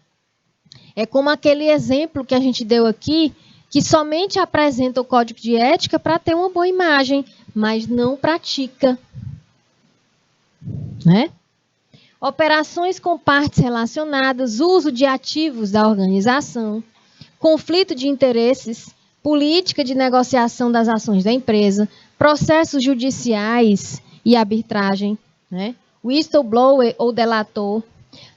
é como aquele exemplo que a gente deu aqui, que somente apresenta o código de ética para ter uma boa imagem, mas não pratica. Né? Operações com partes relacionadas, uso de ativos da organização, conflito de interesses, política de negociação das ações da empresa, processos judiciais e arbitragem, né? Whistleblower ou delator,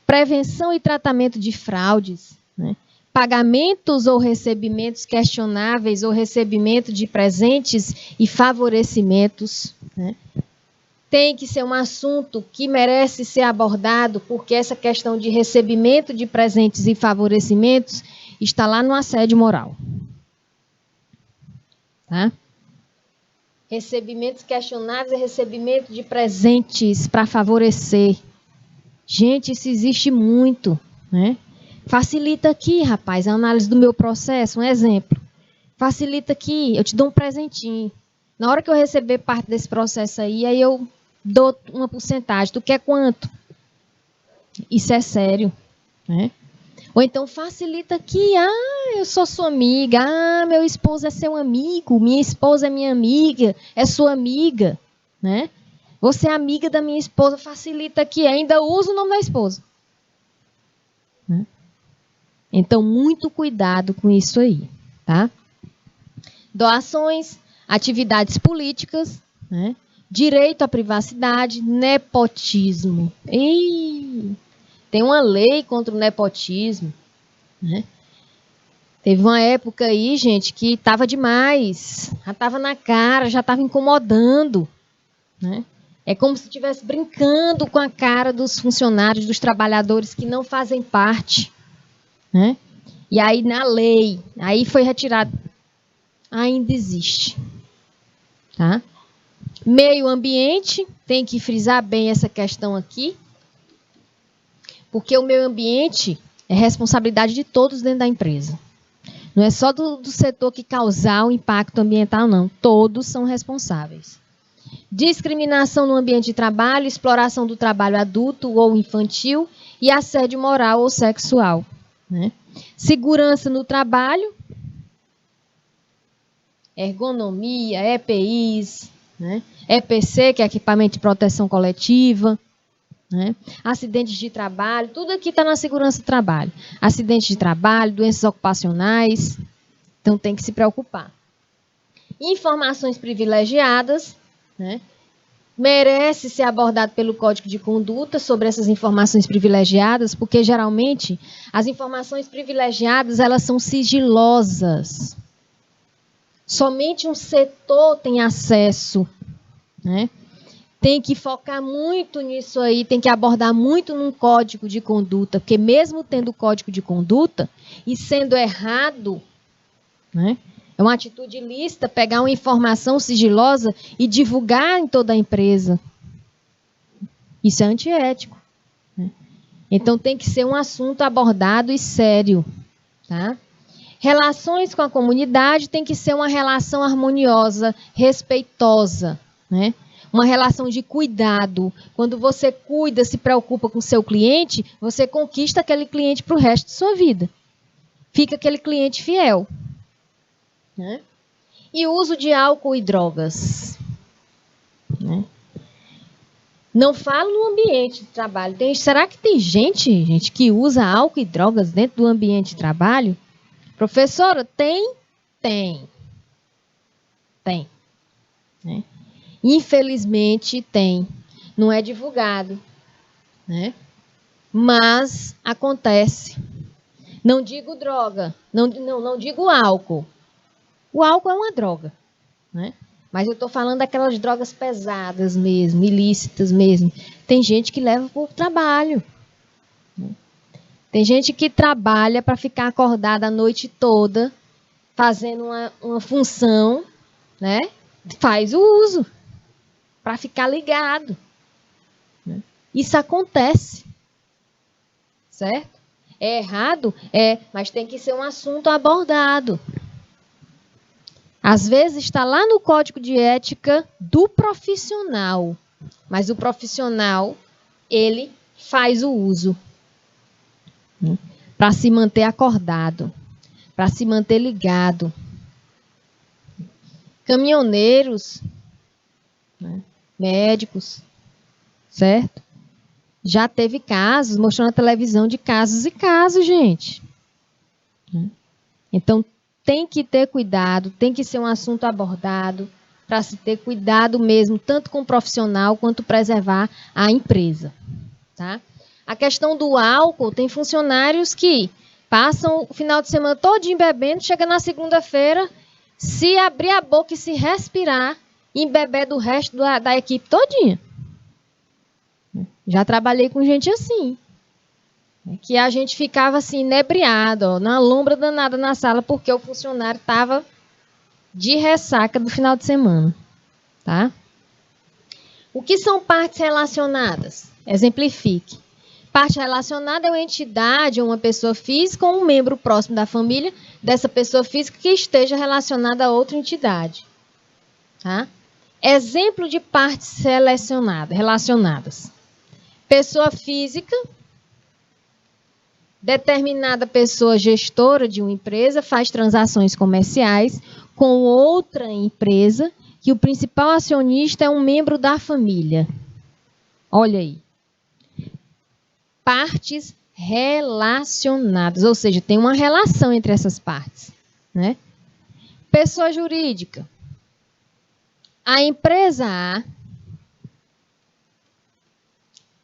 prevenção e tratamento de fraudes, né? Pagamentos ou recebimentos questionáveis ou recebimento de presentes e favorecimentos. Né? Tem que ser um assunto que merece ser abordado, porque essa questão de recebimento de presentes e favorecimentos está lá no assédio moral. Tá? Recebimentos questionáveis e recebimento de presentes para favorecer. Gente, isso existe muito, né? Facilita aqui, rapaz, a análise do meu processo, um exemplo. Facilita aqui, eu te dou um presentinho. Na hora que eu receber parte desse processo aí eu dou uma porcentagem. Tu quer quanto? Isso é sério, né? Ou então facilita aqui, eu sou sua amiga, meu esposo é seu amigo, minha esposa é minha amiga, é sua amiga, né? Você é amiga da minha esposa, facilita aqui, ainda usa o nome da esposa. Né? Então, muito cuidado com isso aí, tá? Doações, atividades políticas, né? Direito à privacidade, nepotismo. Tem uma lei contra o nepotismo, né? Teve uma época aí, gente, que estava demais, já estava na cara, já estava incomodando, né? É como se estivesse brincando com a cara dos funcionários, dos trabalhadores que não fazem parte. Né? E aí, na lei, aí foi retirado. Ainda existe. Tá? Meio ambiente, tem que frisar bem essa questão aqui. Porque o meio ambiente é responsabilidade de todos dentro da empresa. Não é só do setor que causar o impacto ambiental, não. Todos são responsáveis. Discriminação no ambiente de trabalho, exploração do trabalho adulto ou infantil e assédio moral ou sexual. Né? Segurança no trabalho, ergonomia, EPIs, né? EPC, que é equipamento de proteção coletiva. né? Acidentes de trabalho, tudo aqui está na segurança do trabalho. Acidentes de trabalho, doenças ocupacionais, então tem que se preocupar. Informações privilegiadas, né? Merece ser abordado pelo Código de Conduta sobre essas informações privilegiadas, porque geralmente as informações privilegiadas elas são sigilosas. Somente um setor tem acesso, né? Tem que focar muito nisso aí, tem que abordar muito num código de conduta, porque mesmo tendo código de conduta e sendo errado, né, é uma atitude ilícita pegar uma informação sigilosa e divulgar em toda a empresa. Isso é antiético, né? Então tem que ser um assunto abordado e sério, tá? Relações com a comunidade tem que ser uma relação harmoniosa, respeitosa, né? Uma relação de cuidado. Quando você cuida, se preocupa com o seu cliente, você conquista aquele cliente para o resto de sua vida. Fica aquele cliente fiel, né? E o uso de álcool e drogas, né? Não falo no ambiente de trabalho. Será que tem gente que usa álcool e drogas dentro do ambiente de trabalho? Professora, tem? Tem. Tem. Né? Infelizmente, tem. Não é divulgado, né? Mas acontece. Não digo droga, não digo álcool. O álcool é uma droga, né? Mas eu estou falando daquelas drogas pesadas mesmo, ilícitas mesmo. Tem gente que leva para o trabalho. Tem gente que trabalha para ficar acordada a noite toda, fazendo uma função, né? Faz o uso, para ficar ligado. Isso acontece. Certo? É errado? É, mas tem que ser um assunto abordado. Às vezes está lá no código de ética do profissional, mas o profissional, ele faz o uso para se manter acordado, para se manter ligado. Caminhoneiros, né, médicos, certo? Já teve casos, mostrando na televisão de casos e casos, gente. Então, tem que ter cuidado, tem que ser um assunto abordado para se ter cuidado mesmo, tanto com o profissional quanto preservar a empresa. Tá? A questão do álcool, tem funcionários que passam o final de semana todinho bebendo, chega na segunda-feira, se abrir a boca e se respirar, embeber do resto da equipe todinha. Já trabalhei com gente assim. Que a gente ficava assim, inebriado, ó, na lombra danada na sala, porque o funcionário estava de ressaca do final de semana. Tá? O que são partes relacionadas? Exemplifique. Parte relacionada é uma entidade, uma pessoa física ou um membro próximo da família dessa pessoa física que esteja relacionada a outra entidade. Tá? Exemplo de partes relacionadas. Pessoa física. Determinada pessoa gestora de uma empresa faz transações comerciais com outra empresa que o principal acionista é um membro da família. Olha aí. Partes relacionadas, ou seja, tem uma relação entre essas partes, né? Pessoa jurídica. A empresa A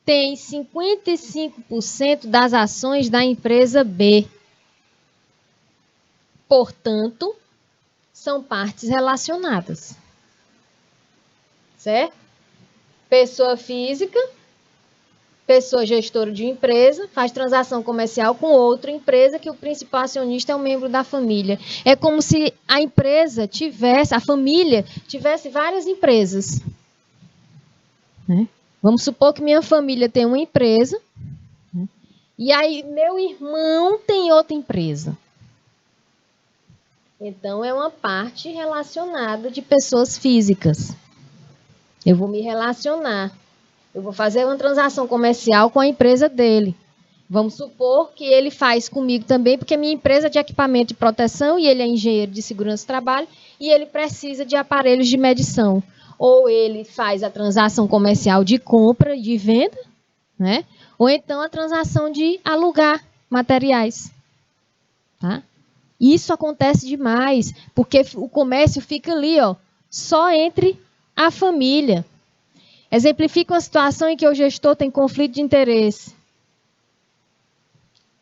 tem 55% das ações da empresa B. Portanto, são partes relacionadas. Certo? Pessoa física, pessoa gestora de empresa, faz transação comercial com outra empresa que o principal acionista é um membro da família. É como se a empresa tivesse, a família tivesse várias empresas. Né? Vamos supor que minha família tem uma empresa, e aí meu irmão tem outra empresa. Então, é uma parte relacionada de pessoas físicas. Eu vou me relacionar. Eu vou fazer uma transação comercial com a empresa dele. Vamos supor que ele faz comigo também, porque minha empresa é de equipamento de proteção e ele é engenheiro de segurança do trabalho e ele precisa de aparelhos de medição. Ou ele faz a transação comercial de compra e de venda, né? Ou então a transação de alugar materiais, tá? Isso acontece demais, porque o comércio fica ali, ó, só entre a família. Exemplifica uma situação em que o gestor tem conflito de interesse.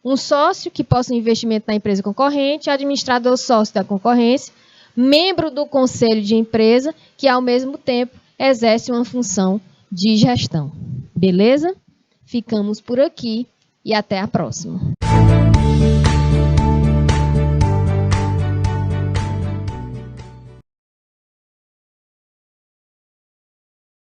Um sócio que possui investimento na empresa concorrente, administrador sócio da concorrência, membro do conselho de empresa, que ao mesmo tempo exerce uma função de gestão. Beleza? Ficamos por aqui e até a próxima.